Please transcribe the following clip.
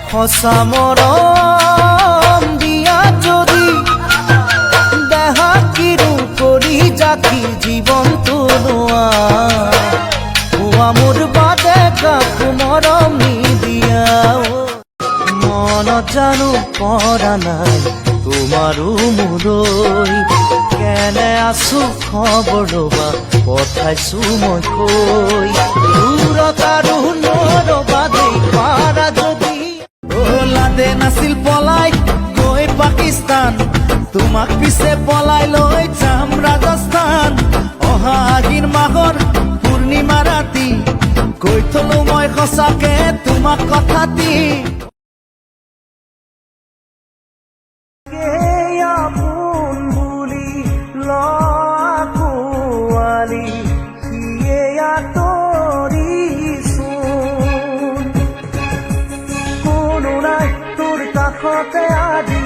সঁচা মৰম দিয়া যদি দেহা কিৰু কৰি জাকি জীৱনটো নোৱা মোৰ বাদে কাকো মৰম নিদিয়া মনত জানো পৰা নাই তোমাৰো মোলৈ কেনে আছো খবৰ ল'বা পঠাইছো মই কৈ দূৰত আৰু নৰবা দেই পাৰা যদি লাদে নাছিল পলাই গৈ পাকিস্তান তোমাক পিছে পলাই লৈ যাম ৰাজস্থান অহা আহিন মাহৰ পূৰ্ণিমা ৰাতি কৈ থলো মই সঁচাকে তোমাক কথা দি আপোন বুলি লোৱালি সিয়ে আঁতৰিছোন কোনো নাই তোৰ কাষতে আজি